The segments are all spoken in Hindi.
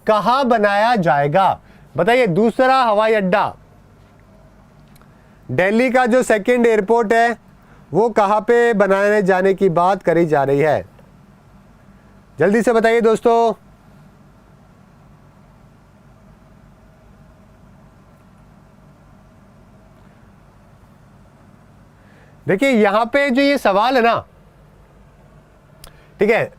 कहां बनाया जाएगा? बताइए। दूसरा हवाई अड्डा, दिल्ली का जो सेकंड एयरपोर्ट है वो कहां पे बनाने जाने की बात करी जा रही है? जल्दी से बताइए दोस्तों। देखिए यहां पे जो ये सवाल है ना, ठीक है,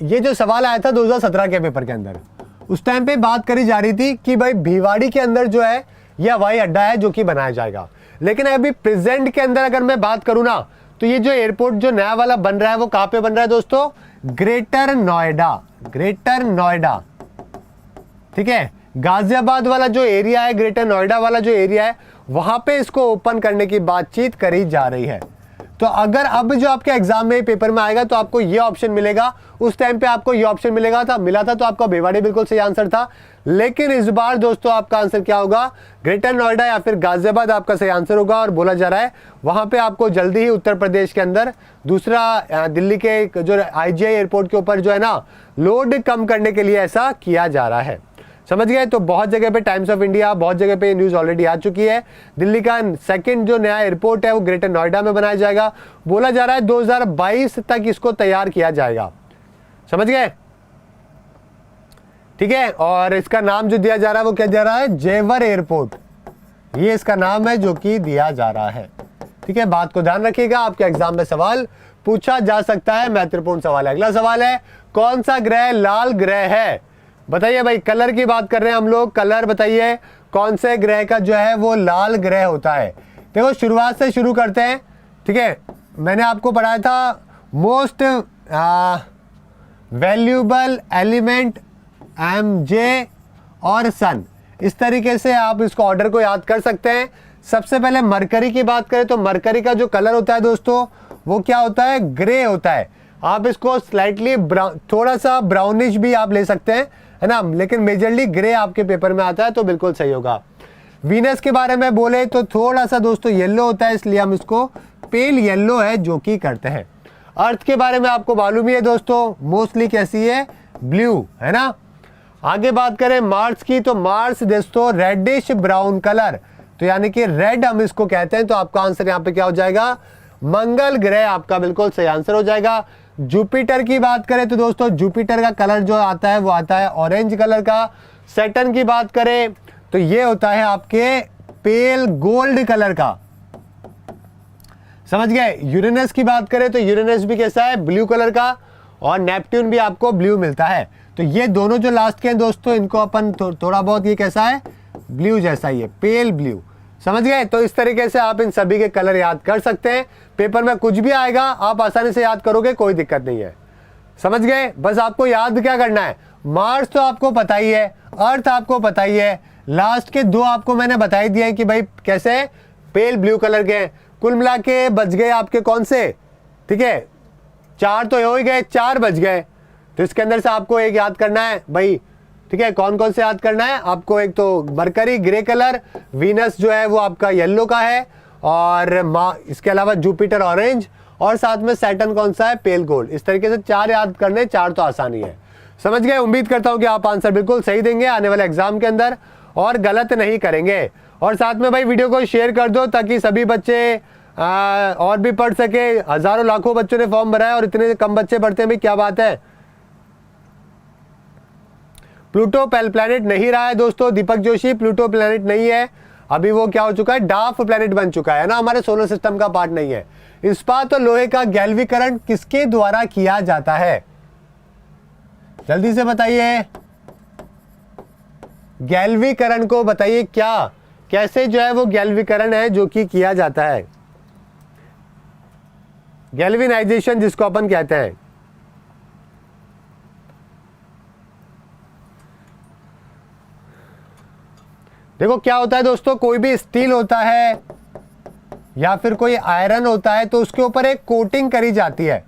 ये जो सवाल आया था 2017 के पेपर के अंदर, उस टाइम पे बात करी जा रही थी कि भाई भिवाड़ी के अंदर जो है ये हवाई अड्डा है जो कि बनाया जाएगा। लेकिन अभी प्रेजेंट के अंदर अगर मैं बात करूं ना, तो ये जो एयरपोर्ट जो नया वाला बन रहा है वो कहां पे बन रहा है दोस्तों? ग्रेटर नोएडा, ग्रेटर नोएडा, ठीक है। गाजियाबाद वाला जो एरिया है, ग्रेटर नोएडा वाला जो एरिया है, वहां पे इसको ओपन करने की बातचीत करी जा रही है। तो अगर अब जो आपके एग्जाम में पेपर में आएगा तो आपको ये ऑप्शन मिलेगा, उस टाइम पे आपको ये ऑप्शन मिला था तो आपका भिवाड़ी बिल्कुल सही आंसर था। लेकिन इस बार दोस्तों आपका आंसर क्या होगा? ग्रेटर नोएडा या फिर गाजियाबाद आपका सही आंसर होगा। और बोला जा रहा है वहां पे आपको जल्दी ही उत्तर प्रदेश के अंदर दूसरा दिल्ली के जो IGI एयरपोर्ट के ऊपर जो है ना, लोड कम करने के लिए ऐसा किया जा रहा है। समझ गए? तो बहुत जगह पे टाइम्स ऑफ इंडिया, बहुत जगह पे न्यूज ऑलरेडी आ चुकी है। दिल्ली का सेकंड जो नया एयरपोर्ट है वो ग्रेटर नोएडा में बनाया जाएगा। बोला जा रहा है 2022 तक इसको तैयार किया जाएगा। समझ गए? ठीक है। और इसका नाम जो दिया जा रहा है वो क्या दिया रहा है? जेवर एयरपोर्ट, ये इसका नाम है जो कि दिया जा रहा है। ठीक है, बात को ध्यान रखिएगा, आपके एग्जाम में सवाल पूछा जा सकता है, महत्वपूर्ण सवाल है। अगला सवाल है, कौन सा ग्रह लाल ग्रह है? बताइए भाई, कलर की बात कर रहे हैं हम लोग। कलर बताइए, कौन से ग्रह का जो है वो लाल ग्रह होता है? देखो शुरुआत से शुरू करते हैं। ठीक है, मैंने आपको पढ़ाया था मोस्ट वैल्यूएबल एलिमेंट MJ और सन। इस तरीके से आप इसको ऑर्डर को याद कर सकते हैं। सबसे पहले मरकरी की बात करें तो मरकरी का जो कलर होता है दोस्तों वो क्या होता है? ग्रे होता है। आप इसको स्लाइटली थोड़ा सा ब्राउनिश भी आप ले सकते हैं, है ना, लेकिन मेजरली ग्रे आपके पेपर में आता है तो बिल्कुल सही होगा। वीनस के बारे में बोले तो थोड़ा सा दोस्तों येलो होता है, इसलिए हम इसको पेल येलो है जो कि करते हैं। अर्थ के बारे में आपको मालूम ही है दोस्तों, मोस्टली कैसी है? ब्लू, है ना। आगे बात करें मार्स की तो मार्स दोस्तों रेडिश ब्राउन कलर, तो यानी कि रेड हम इसको कहते हैं। तो आपका आंसर यहाँ पे क्या हो जाएगा? मंगल ग्रह आपका बिल्कुल सही आंसर हो जाएगा। जुपिटर की बात करें तो दोस्तों जुपिटर का कलर जो आता है वो आता है ऑरेंज कलर का। सैटर्न की बात करें तो ये होता है आपके पेल गोल्ड कलर का। समझ गए? यूरेनस की बात करें तो यूरेनस भी कैसा है? ब्लू कलर का। और नेपट्यून भी आपको ब्लू मिलता है। तो ये दोनों जो लास्ट के हैं दोस्तों, इनको अपन थोड़ा बहुत, ये कैसा है? ब्लू जैसा ही है, पेल ब्लू। समझ गए? तो इस तरीके से आप इन सभी के कलर याद कर सकते हैं। पेपर में कुछ भी आएगा आप आसानी से याद करोगे, कोई दिक्कत नहीं है। समझ गए? बस आपको याद क्या करना है? मार्स तो आपको पता ही है, अर्थ आपको पता ही है, लास्ट के दो आपको मैंने बता ही दिया है कि भाई कैसे पेल ब्लू कलर के हैं। कुल मिला के बच गए आपके कौन से? ठीक है, चार तो हो ही गए, चार बच गए। तो इसके अंदर से आपको एक याद करना है भाई। ठीक है, कौन कौन से याद करना है आपको? एक तो मरकरी ग्रे कलर, वीनस जो है वो आपका येलो का है, और इसके अलावा जुपिटर ऑरेंज, और साथ में सैटर्न कौन सा है? पेल गोल्ड। इस तरीके से चार याद करने, चार तो आसानी है। समझ गए? उम्मीद करता हूं कि आप आंसर बिल्कुल सही देंगे आने वाले एग्जाम के अंदर और गलत नहीं करेंगे। और साथ में भाई वीडियो को शेयर कर दो ताकि सभी बच्चे और भी पढ़ सके। हजारों लाखों बच्चों ने फॉर्म भरा है और इतने कम बच्चे पढ़ते हैं भाई, क्या बात है। प्लूटो प्लैनेट नहीं रहा है दोस्तों, दीपक जोशी, प्लूटो प्लैनेट नहीं है। अभी वो क्या हो चुका है? डार्क प्लैनेट बन चुका है ना, हमारे सोलर सिस्टम का पार्ट नहीं है। इस्पात और लोहे का गैल्वीकरण किसके द्वारा किया जाता है? जल्दी से बताइए, गैल्वीकरण को बताइए, क्या कैसे जो है वो गैल्वीकरण है जो कि किया जाता है? गैल्वेनाइजेशन जिसको अपन कहते हैं। देखो क्या होता है दोस्तों, कोई भी स्टील होता है या फिर कोई आयरन होता है तो उसके ऊपर एक कोटिंग करी जाती है।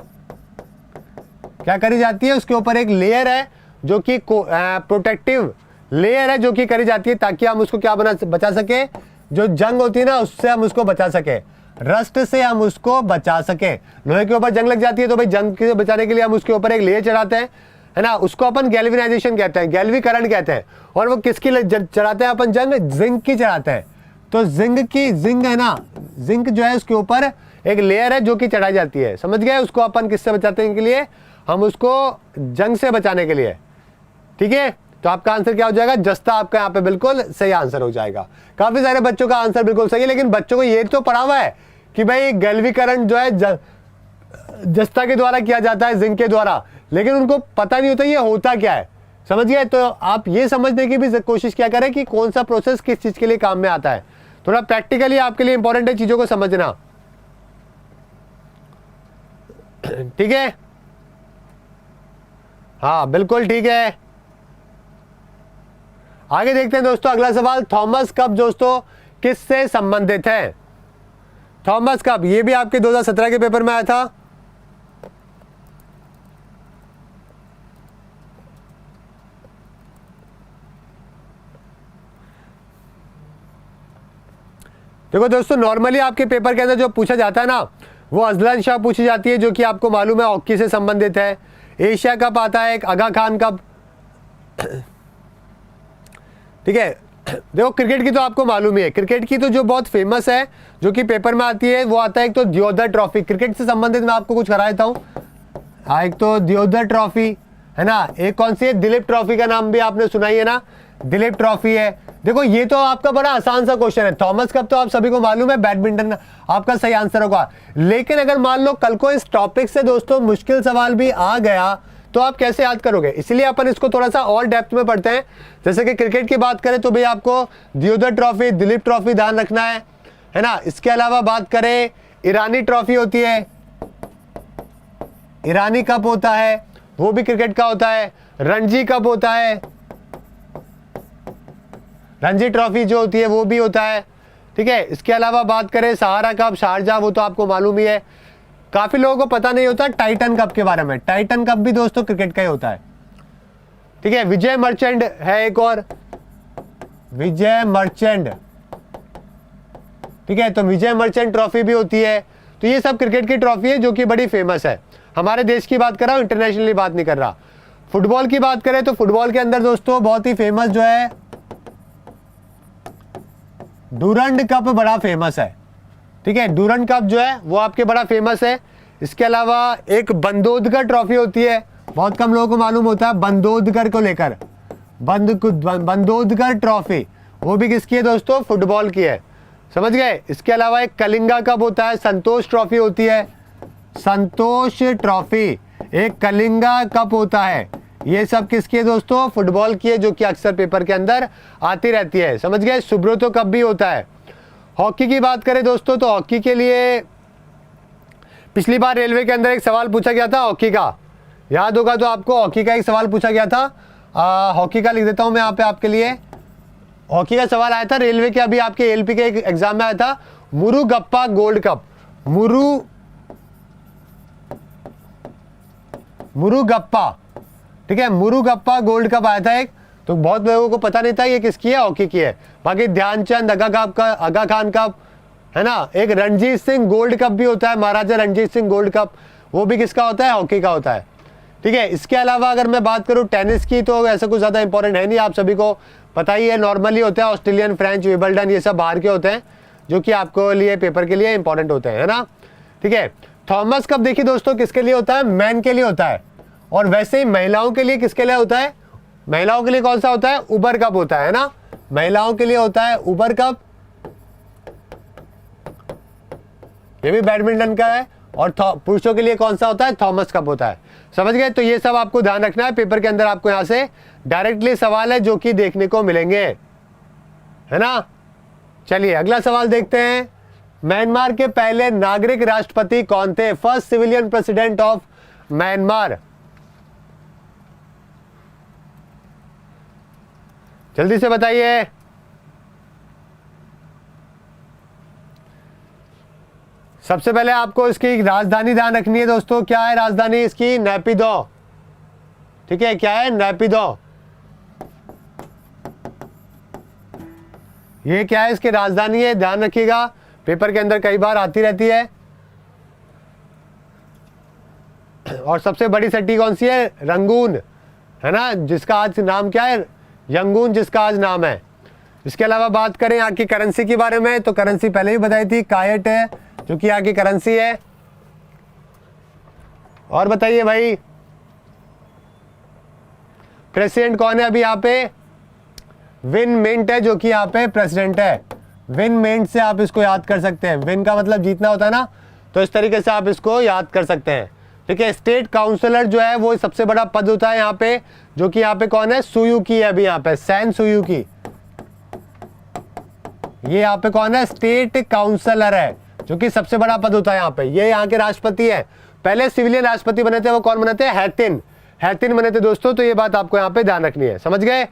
क्या करी जाती है? उसके ऊपर एक लेयर है जो कि प्रोटेक्टिव लेयर है जो कि करी जाती है ताकि हम उसको क्या बचा सके? जो जंग होती है ना उससे हम उसको बचा सके, रस्ट से हम उसको बचा सके। लोहे के ऊपर जंग लग जाती है तो भाई जंग से बचाने के लिए हम उसके ऊपर एक लेयर चढ़ाते हैं। है ना, उसको अपन गैल्वेनाइजेशन कहते हैं, गैल्वीकरण कहते हैं। और वो किसकी चढ़ाते हैं अपन जंग? जिंक की चढ़ाते हैं। तो जिंक है ना, जिंक जो है उसके ऊपर एक लेयर है जो कि चढ़ाई जाती है, समझ गए? उसको अपन किससे बचाते हैं के लिए? हम उसको जंग से बचाने के लिए, ठीक है। तो आपका आंसर क्या हो जाएगा? जस्ता आपका यहाँ पे बिल्कुल सही आंसर हो जाएगा। काफी सारे बच्चों का आंसर बिल्कुल सही है, लेकिन बच्चों को ये तो पढ़ा हुआ है कि भाई गैल्वीकरण जो है जस्ता के द्वारा किया जाता है, जिंक के द्वारा, लेकिन उनको पता नहीं होता ये होता क्या है, समझ गए? तो आप ये समझने की भी कोशिश क्या करें कि कौन सा प्रोसेस किस चीज के लिए काम में आता है। थोड़ा प्रैक्टिकली आपके लिए इंपॉर्टेंट है चीजों को समझना, ठीक है? हाँ बिल्कुल ठीक है। आगे देखते हैं दोस्तों अगला सवाल, थॉमस कप दोस्तों किससे संबंधित है? थॉमस कप, ये भी आपके 2017 के पेपर में आया था। देखो दोस्तों, नॉर्मली आपके पेपर के अंदर जो पूछा जाता है ना, वो अजलन शाह पूछी जाती है, जो कि आपको मालूम है हॉकी से संबंधित है। एशिया कप आता है, एक आगा खान कप, ठीक है। देखो क्रिकेट की तो आपको मालूम ही है, क्रिकेट की तो जो बहुत फेमस है जो कि पेपर में आती है वो आता है एक तो दियोदर ट्रॉफी, क्रिकेट से संबंधित मैं आपको कुछ करा देता हूँ। हाँ, एक तो दियोदर ट्रॉफी है ना, एक कौन सी है? दिलीप ट्रॉफी का नाम भी आपने सुना ही है ना, दिलीप ट्रॉफी है। देखो ये तो आपका बड़ा आसान सा क्वेश्चन है। थॉमस कप तो आप सभी को मालूम है, बैडमिंटन आपका सही आंसर होगा। लेकिन अगर मान लो कल को इस टॉपिक से दोस्तों मुश्किल सवाल भी आ गया तो आप कैसे याद करोगे? इसलिए अपन इसको थोड़ा सा और डेप्थ में पढ़ते हैं। जैसे कि क्रिकेट की बात करें तो भाई आपको दियोदर ट्रॉफी, दिलीप ट्रॉफी ध्यान रखना है ना। इसके अलावा बात करें, ईरानी ट्रॉफी होती है, ईरानी कप होता है, वो भी क्रिकेट का होता है। रणजी कप होता है, रणजी ट्रॉफी जो होती है वो भी होता है, ठीक है। इसके अलावा बात करें सहारा कप, शारजाह, वो तो आपको मालूम ही है। काफी लोगों को पता नहीं होता टाइटन कप के बारे में, टाइटन कप भी दोस्तों क्रिकेट का ही होता है, ठीक है। विजय मर्चेंट है एक और, विजय मर्चेंट, ठीक है। तो विजय मर्चेंट ट्रॉफी भी होती है। तो ये सब क्रिकेट की ट्रॉफी है जो कि बड़ी फेमस है। हमारे देश की बात कर रहा हूं, इंटरनेशनली बात नहीं कर रहा। फुटबॉल की बात करें तो फुटबॉल के अंदर दोस्तों बहुत ही फेमस जो है डूरंड कप बड़ा फेमस है, ठीक है। डूरंड कप जो है वो आपके बड़ा फेमस है। इसके अलावा एक बंदोदकर ट्रॉफी होती है, बहुत कम लोगों को मालूम होता है बंदोदकर को लेकर, बंदोदकर ट्रॉफी वो भी किसकी है दोस्तों? फुटबॉल की है, समझ गए। इसके अलावा एक कलिंगा कप होता है, संतोष ट्रॉफी होती है, संतोष ट्रॉफी, एक कलिंगा कप होता है। ये सब किसकी है दोस्तों? फुटबॉल की है, जो कि अक्सर पेपर के अंदर आती रहती है, समझ गए। सुब्रोतो कप भी होता है। हॉकी की बात करें दोस्तों तो हॉकी के लिए पिछली बार रेलवे के अंदर एक सवाल पूछा गया था हॉकी का, याद होगा तो आपको। हॉकी का एक सवाल पूछा गया था, हॉकी का लिख देता हूं मैं यहाँ पे आपके लिए। हॉकी का सवाल आया था रेलवे के, अभी आपके एलपी के एग्जाम में आया था, मुरुगप्पा गोल्ड कप, मुरुगप्पा, ठीक है। मुरुगप्पा गोल्ड कप आया था एक, तो बहुत लोगों को पता नहीं था ये किसकी है, हॉकी की है। बाकी ध्यानचंद, आगा खान कप है ना। एक रणजीत सिंह गोल्ड कप भी होता है, महाराजा रणजीत सिंह गोल्ड कप, वो भी किसका होता है? हॉकी का होता है, ठीक है। इसके अलावा अगर मैं बात करूं टेनिस की तो ऐसा कुछ ज्यादा इंपॉर्टेंट है नहीं, आप सभी को पता ही है, नॉर्मली होता है ऑस्ट्रेलियन, फ्रेंच, विंबलडन, ये सब बाहर के होते हैं जो कि आपको लिए पेपर के लिए इंपॉर्टेंट होते हैं, है ना, ठीक है। थॉमस कप देखिए दोस्तों किसके लिए होता है? मैन के लिए होता है। और वैसे ही महिलाओं के लिए किसके लिए होता है? महिलाओं के लिए कौन सा होता है? उबर कप होता है ना, महिलाओं के लिए होता है उबर कप, ये भी बैडमिंटन का है। और पुरुषों के लिए कौन सा होता है? थॉमस कप होता है, समझ गए। तो ये सब आपको ध्यान रखना है, पेपर के अंदर आपको यहां से डायरेक्टली सवाल है जो कि देखने को मिलेंगे, है ना। चलिए अगला सवाल देखते हैं। म्यांमार के पहले नागरिक राष्ट्रपति कौन थे? First civilian president of Myanmar, जल्दी से बताइए। सबसे पहले आपको इसकी राजधानी ध्यान रखनी है दोस्तों, क्या है राजधानी इसकी? नैपिदो, ठीक है। क्या है? नैपिदो। ये क्या है? इसकी राजधानी है, ध्यान रखिएगा, पेपर के अंदर कई बार आती रहती है। और सबसे बड़ी सिटी कौन सी है? रंगून, है ना, जिसका आज नाम क्या है, यंगून जिसका आज नाम है। इसके अलावा बात करें यहाँ की करेंसी के बारे में, तो करेंसी पहले ही बताई थी, कायट है जो कि यहाँ की करेंसी है। और बताइए भाई प्रेसिडेंट कौन है अभी यहाँ पे, विन मिंट है जो कि यहाँ पे प्रेसिडेंट है। विन मिंट से आप इसको याद कर सकते हैं, विन का मतलब जीतना होता है ना, तो इस तरीके से आप इसको याद कर सकते हैं। ठीक है, स्टेट काउंसलर जो है वो सबसे बड़ा पद होता है यहाँ पे, जो कि यहाँ पे कौन है, सुयुकी है अभी यहाँ पे, सैन सुयुकी। ये यहाँ पे कौन है, स्टेट काउंसलर है, जो कि सबसे बड़ा पद होता है यहाँ पे। ये यहाँ के राष्ट्रपति है, पहले सिविलियन राष्ट्रपति बने थे, वो कौन बने थे, हैतिन बने थे दोस्तों। तो ये बात आपको यहाँ पे ध्यान रखनी है, समझ गए।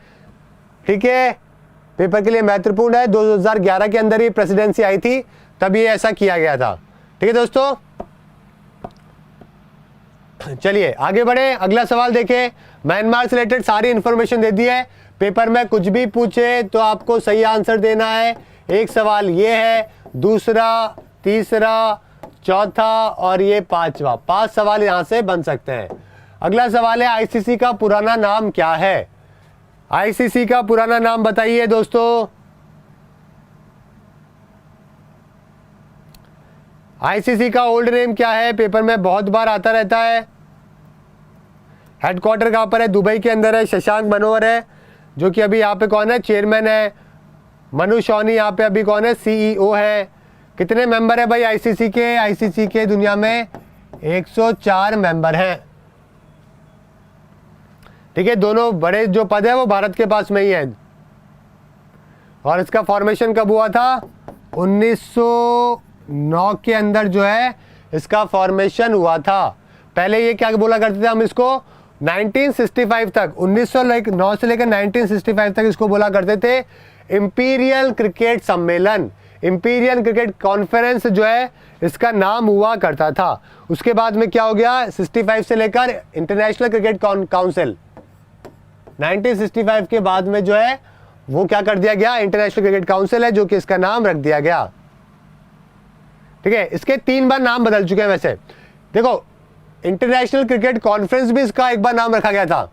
ठीक है, पेपर के लिए महत्वपूर्ण है, 2011 के अंदर ही प्रेसिडेंसी आई थी, तब ये ऐसा किया गया था। ठीक है दोस्तों, चलिए आगे बढ़े, अगला सवाल देखें। म्यांमार से रिलेटेड सारी इंफॉर्मेशन दे दी है, पेपर में कुछ भी पूछे तो आपको सही आंसर देना है। एक सवाल ये है, दूसरा, तीसरा, चौथा और ये पांचवा, 5 सवाल यहां से बन सकते हैं। अगला सवाल है, आईसीसी का पुराना नाम क्या है। आईसीसी का पुराना नाम बताइए दोस्तों। आईसीसी का ओल्ड नेम क्या है, पेपर में बहुत बार आता रहता है। हेडक्वार्टर कहां पर है, दुबई के अंदर है। शशांक मनोहर है जो कि अभी यहाँ पे कौन है, चेयरमैन है। मनु शॉनी यहाँ पे अभी कौन है, सीईओ है। कितने मेंबर है भाई आईसीसी के, आईसीसी के दुनिया में 104 मेंबर हैं। ठीक है, दोनों बड़े जो पद है वो भारत के पास में ही है। और इसका फॉर्मेशन कब हुआ था, 1909 के अंदर जो है इसका फॉर्मेशन हुआ था। पहले ये क्या बोला करते थे हम इसको, 1965 तक, 1909 से लेकर 1965 तक इसको बोला करते थे इंपीरियल क्रिकेट सम्मेलन, इंपीरियल क्रिकेट कॉन्फ्रेंस जो है इसका नाम हुआ करता था। उसके बाद में क्या हो गया, 65 से लेकर इंटरनेशनल क्रिकेट काउंसिल, 1965 के बाद में जो है वो क्या कर दिया गया, इंटरनेशनल क्रिकेट काउंसिल है, जो कि इसका नाम रख दिया गया। ठीक है, इसके 3 बार नाम बदल चुके हैं। वैसे देखो, इंटरनेशनल क्रिकेट कॉन्फ्रेंस भी इसका एक बार नाम रखा गया था।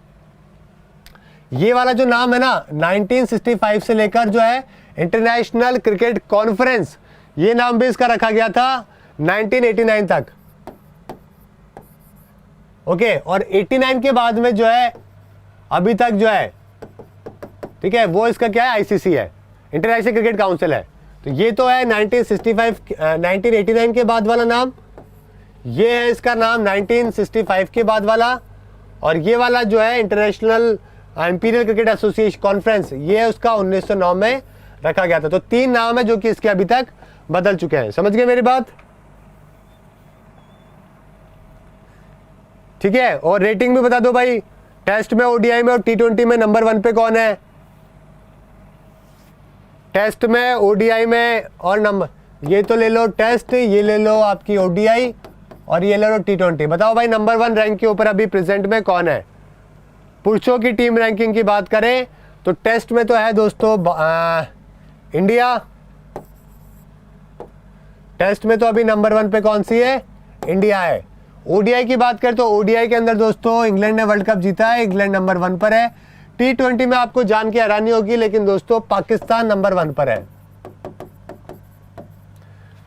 ये वाला जो नाम है ना, 1965 से लेकर जो है इंटरनेशनल क्रिकेट कॉन्फ्रेंस, ये नाम भी इसका रखा गया था 1989 तक। ओके, और 89 के बाद में जो है अभी तक जो है, ठीक है, वो इसका क्या है, आईसीसी है, इंटरनेशनल क्रिकेट काउंसिल है। तो ये तो है 1989 के बाद वाला नाम, ये है इसका नाम 1965 के बाद वाला, और ये वाला जो है international imperial cricket association conference, ये है उसका 1909 में रखा गया था। तो 3 नाम है जो कि इसके अभी तक बदल चुके हैं। समझ गए मेरी बात। ठीक है, और रेटिंग भी बता दो भाई, टेस्ट में, ओडीआई में और टी20 में नंबर 1 पे कौन है, टेस्ट में, ओडीआई में और नंबर, ये तो ले लो टेस्ट, ये ले लो आपकी ओडीआई और ये ले लो टी20। बताओ भाई नंबर 1 रैंक के ऊपर अभी प्रेजेंट में कौन है। पुरुषों की टीम रैंकिंग की बात करें तो टेस्ट में तो है दोस्तों इंडिया, टेस्ट में तो अभी नंबर 1 पे कौन सी है, इंडिया है। ओडीआई की बात करें तो ओडीआई के अंदर दोस्तों इंग्लैंड ने वर्ल्ड कप जीता है, इंग्लैंड नंबर 1 पर है। टी20 में आपको जान के हैरानी होगी, लेकिन दोस्तों पाकिस्तान नंबर 1 पर है।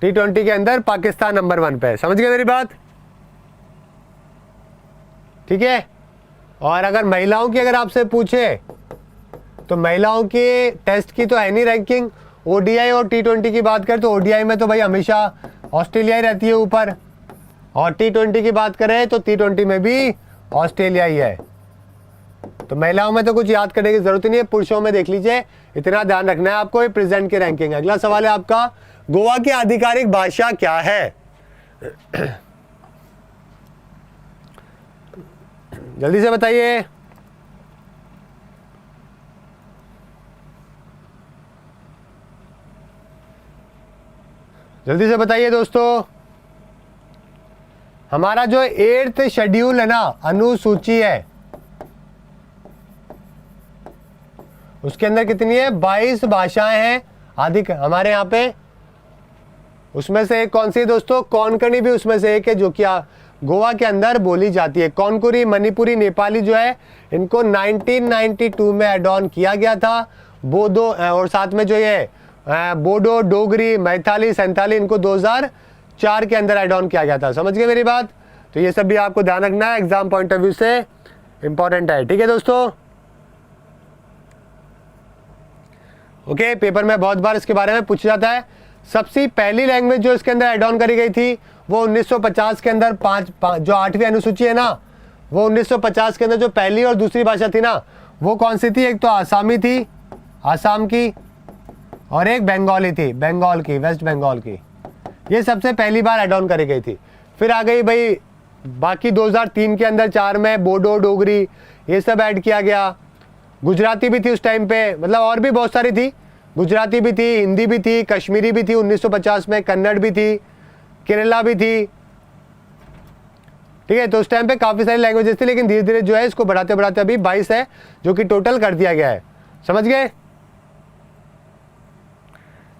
टी20 के अंदर पाकिस्तान नंबर 1 पे है। समझ गए मेरी बात। ठीक है, और अगर महिलाओं की अगर आपसे पूछे तो महिलाओं के टेस्ट की तो है नहीं रैंकिंग, ओडीआई और टी20 की बात करें तो ओडीआई में तो भाई हमेशा ऑस्ट्रेलिया ही रहती है ऊपर, और टी20 की बात करें तो टी20 में भी ऑस्ट्रेलिया ही है। तो महिलाओं में तो कुछ याद करने की जरूरत नहीं है, पुरुषों में देख लीजिए, इतना ध्यान रखना है आपको, ये प्रेजेंट की रैंकिंग है। अगला सवाल है आपका, गोवा की आधिकारिक भाषा क्या है। जल्दी से बताइए। जल्दी से बताइए दोस्तों। हमारा जो 8th शेड्यूल है ना, अनुसूची है, उसके अंदर कितनी है, 22 भाषाएं हैं आधिक हमारे यहाँ पे। उसमें से एक कौन सी है दोस्तों, कोंकणी भी उसमें से एक है, जो कि गोवा के अंदर बोली जाती है। कोनकुरी, मणिपुरी, नेपाली जो है इनको 1992 में एड ऑन किया गया था। बोडो और साथ में जो ये बोडो, डोगरी, मैथाली, संथाली इनको 2004 के अंदर एड ऑन किया गया था। समझ गए मेरी बात? तो ये सब भी आपको ध्यान रखना है, एग्जाम पॉइंट ऑफ व्यू से इंपॉर्टेंट है। ठीक है दोस्तों, ओके। पेपर में बहुत बार इसके बारे में पूछा जाता है। सबसे पहली लैंग्वेज जो इसके अंदर एड ऑन करी गई थी वो 1950 के अंदर जो 8वीं अनुसूची है ना, वो 1950 के अंदर जो पहली और दूसरी भाषा थी ना, वो कौन सी थी? एक तो आसामी थी, आसाम की, और एक बंगाली थी, बंगाल की, वेस्ट बंगाल की। ये सबसे पहली बार एड ऑन करी गई थी। फिर आ गई भाई बाकी 2003 के अंदर 4 में बोडो, डोगरी ये सब ऐड किया गया। गुजराती भी थी उस टाइम पे, मतलब और भी बहुत सारी थी। गुजराती भी थी, हिंदी भी थी, कश्मीरी भी थी 1950 में, कन्नड़ भी थी, केरला भी थी। ठीक है, तो उस टाइम पे काफ़ी सारी लैंग्वेजेस थी, लेकिन धीरे धीरे जो है इसको बढ़ाते बढ़ाते अभी 22 है, जो कि टोटल कर दिया गया है। समझ गए?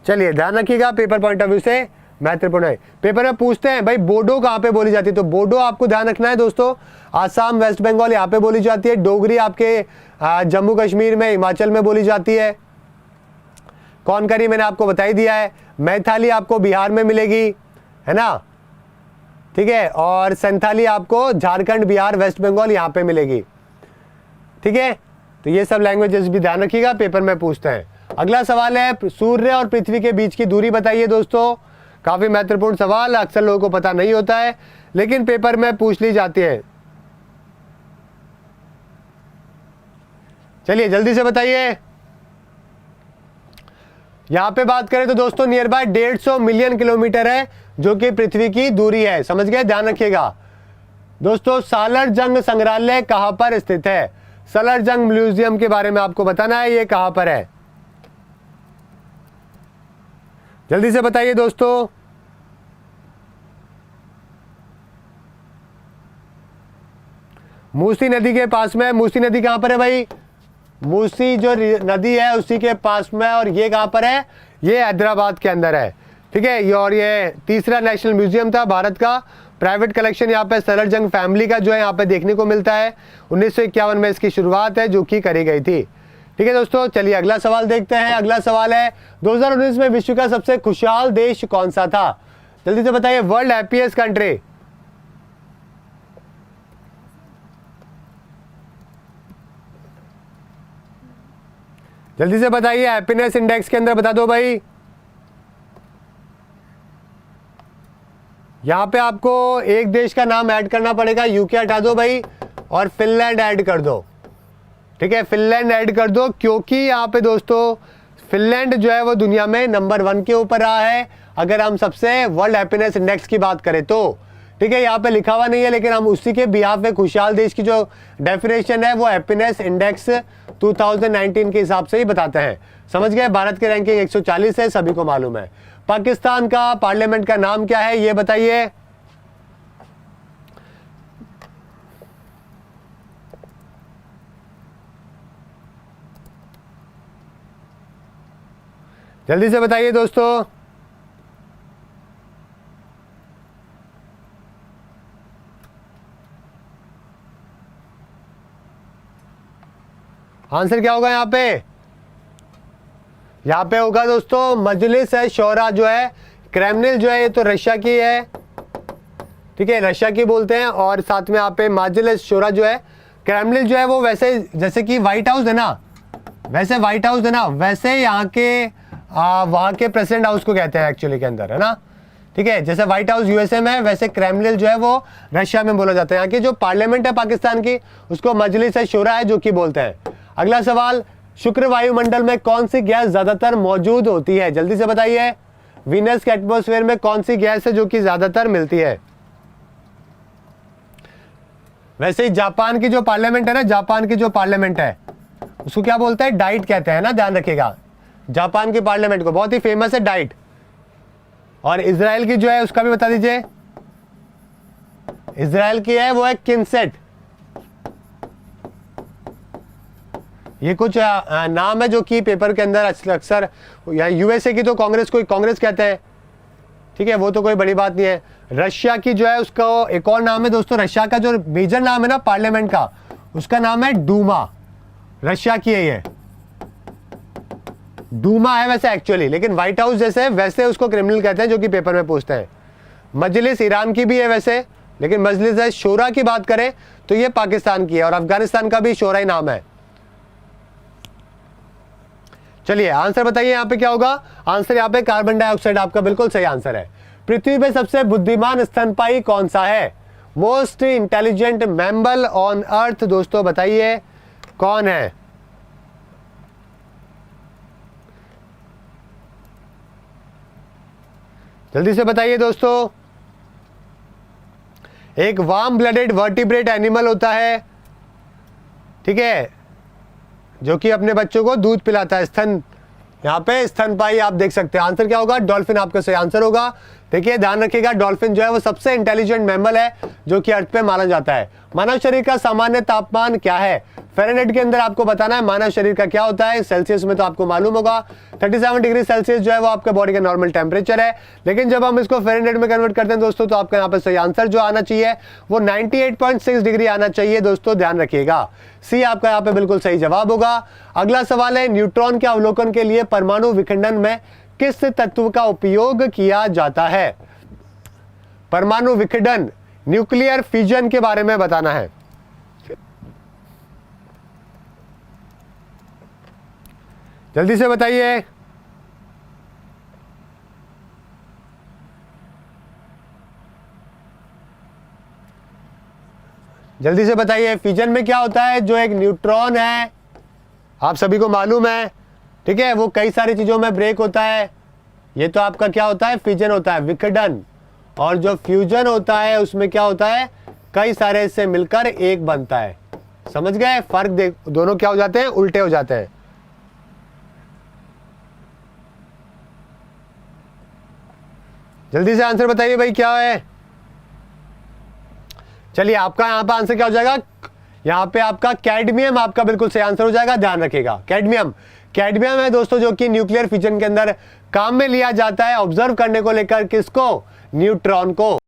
चलिए ध्यान रखिएगा, पेपर पॉइंट ऑफ व्यू से महत्वपूर्ण है। पेपर में पूछते हैं भाई बोडो कहाँ पे बोली जाती है, तो बोडो आपको ध्यान रखना है दोस्तों, आसाम, वेस्ट बंगाल यहाँ पे बोली जाती है। डोगरी आपके जम्मू कश्मीर में, हिमाचल में बोली जाती है। कोनकरी मैंने आपको बता ही दिया है। मैथाली आपको बिहार में मिलेगी, है ना? ठीक है, और संथाली आपको झारखंड, बिहार, वेस्ट बंगाल यहाँ पे मिलेगी। ठीक है, तो ये सब लैंग्वेजेस भी ध्यान रखिएगा, पेपर में पूछते हैं। अगला सवाल है सूर्य और पृथ्वी के बीच की दूरी बताइए दोस्तों। काफी महत्वपूर्ण सवाल, अक्सर लोगों को पता नहीं होता है, लेकिन पेपर में पूछ ली जाती है। चलिए जल्दी से बताइए। यहां पे बात करें तो दोस्तों नियर बाय 150 मिलियन किलोमीटर है जो कि पृथ्वी की दूरी है। समझ गए? ध्यान रखिएगा दोस्तों। सालर जंग संग्रहालय कहां पर स्थित है? सालर जंग म्यूजियम के बारे में आपको बताना है, ये कहां पर है, जल्दी से बताइए दोस्तों। मूसी नदी के पास में। मूसी नदी कहां पर है भाई? मूसी जो नदी है उसी के पास में, और ये कहां पर है? ये हैदराबाद के अंदर है। ठीक है, ये और ये तीसरा नेशनल म्यूजियम था भारत का। प्राइवेट कलेक्शन यहाँ पे सलर जंग फैमिली का जो है यहाँ पे देखने को मिलता है। 1951 में इसकी शुरुआत है जो कि करी गई थी। ठीक है दोस्तों, चलिए अगला सवाल देखते हैं। अगला सवाल है 2019 में विश्व का सबसे खुशहाल देश कौन सा था? जल्दी से बताइए। वर्ल्ड हैप्पीएस्ट कंट्री, जल्दी से बताइए। हैप्पीनेस इंडेक्स के अंदर बता दो भाई। यहां पे आपको एक देश का नाम ऐड करना पड़ेगा, यूके हटा दो भाई और फिनलैंड ऐड कर दो। ठीक है, फिनलैंड ऐड कर दो, क्योंकि यहाँ पे दोस्तों फिनलैंड जो है वो दुनिया में नंबर 1 के ऊपर रहा है अगर हम सबसे वर्ल्ड हैप्पीनेस इंडेक्स की बात करें तो। ठीक है, यहाँ पे लिखा हुआ नहीं है, लेकिन हम उसी के बिहाफ में खुशहाल देश की जो डेफिनेशन है वो हैप्पीनेस इंडेक्स 2019 के हिसाब से ही बताते हैं। समझ गए? भारत की रैंकिंग 140 है, सभी को मालूम है। पाकिस्तान का पार्लियामेंट का नाम क्या है ये बताइए। जल्दी से बताइए दोस्तों। आंसर क्या होगा यहाँ पे? यहाँ पे होगा दोस्तों मजलिस है शोरा जो है, क्रेमलिन जो है ये तो रशिया की है। ठीक है, रशिया की बोलते हैं। और साथ में यहाँ पे मजलिस शोरा जो है, क्रेमलिन जो है वो वैसे जैसे कि व्हाइट हाउस है ना, वैसे व्हाइट हाउस है ना, वैसे यहाँ के वहाँ के प्रेसिडेंट हाउस को कहते हैं एक्चुअली के अंदर, है ना। ठीक है, जैसे व्हाइट हाउस यूएसए में, वैसे क्रेमलिन जो है वो रशिया में बोला जाता है। यहाँ की जो पार्लियामेंट है पाकिस्तान की उसको मजलिस शोरा है जो कि बोलते हैं। अगला सवाल, शुक्र वायुमंडल में कौन सी गैस ज्यादातर मौजूद होती है? जल्दी से बताइए। वीनस के एटमॉस्फेयर में कौन सी गैस है जो कि ज्यादातर मिलती है? वैसे ही जापान की जो पार्लियामेंट है ना, जापान की जो पार्लियामेंट है उसको क्या बोलते हैं? डाइट कहते हैं ना, ध्यान रखिएगा। जापान की पार्लियामेंट को बहुत ही फेमस है डाइट। और इजराइल की जो है उसका भी बता दीजिए। इजराइल की है वो है किनसेट। ये कुछ नाम है जो कि पेपर के अंदर अक्सर, यूएसए की तो कांग्रेस को कांग्रेस कहते हैं, ठीक है, वो तो कोई बड़ी बात नहीं है। रशिया की जो है उसका एक और नाम है दोस्तों, रशिया का जो मेजर नाम है ना पार्लियामेंट का, उसका नाम है डूमा। रशिया की है ये, डूमा है वैसे एक्चुअली, लेकिन व्हाइट हाउस जैसे वैसे उसको क्रिमिनल कहते हैं, जो कि पेपर में पूछते हैं। मजलिस ईरान की भी है वैसे, लेकिन मजलिस शोरा की बात करें तो ये पाकिस्तान की है, और अफगानिस्तान का भी शोरा ही नाम है। चलिए आंसर बताइए यहाँ पे क्या होगा। आंसर यहाँ पे कार्बन डाइऑक्साइड आपका बिल्कुल सही आंसर है। पृथ्वी पे सबसे बुद्धिमान स्तनपायी कौन सा है? Most intelligent mammal on earth, दोस्तों बताइए कौन है? जल्दी से बताइए दोस्तों। एक वार्म ब्लडेड वर्टिब्रेट एनिमल होता है, ठीक है, जो कि अपने बच्चों को दूध पिलाता है। स्तन, यहाँ पे स्तनपायी आप देख सकते हैं। आंसर क्या होगा? डॉल्फिन आपका सही आंसर होगा। देखिए ध्यान रखिएगा, डॉल्फिन जो है वो सबसे इंटेलिजेंट मैमल है जो कि अर्थ पे माना जाता है। मानव शरीर का सामान्य तापमान क्या है? फ़ारेनहाइट के अंदर आपको बताना है मानव शरीर का क्या होता है। सेल्सियस में तो आपको मालूम होगा 37 डिग्री सेल्सियस जो है वो आपके बॉडी का नॉर्मल टेम्परेचर है, लेकिन जब हम इसको फ़ारेनहाइट में कन्वर्ट करते हैं दोस्तों, तो आपका यहाँ पे सही आंसर जो आना चाहिए वो 98.6 डिग्री आना चाहिए दोस्तों, ध्यान रखिएगा। सी आपका यहाँ पे बिल्कुल सही जवाब होगा। अगला सवाल है, न्यूट्रॉन के अवलोकन के लिए परमाणु विखंडन में किस तत्व का उपयोग किया जाता है? परमाणु विखंडन, न्यूक्लियर फ्यूजन के बारे में बताना है। जल्दी से बताइए। जल्दी से बताइए, फ्यूजन में क्या होता है? जो एक न्यूट्रॉन है, आप सभी को मालूम है, ठीक है, वो कई सारी चीजों में ब्रेक होता है। ये तो आपका क्या होता है? फ्यूजन होता है, विखंडन। और जो फ्यूजन होता है उसमें क्या होता है? कई सारे इससे मिलकर एक बनता है। समझ गए फर्क? देख, दोनों क्या हो जाते हैं? उल्टे हो जाते हैं। जल्दी से आंसर बताइए भाई, क्या है? चलिए आपका यहाँ पे आंसर क्या हो जाएगा? यहाँ पे आपका कैडमियम आपका बिल्कुल सही आंसर हो जाएगा, ध्यान रखिएगा। कैडमियम, कैडमियम है दोस्तों जो कि न्यूक्लियर फ्यूजन के अंदर काम में लिया जाता है, ऑब्जर्व करने को लेकर किसको? न्यूट्रॉन को।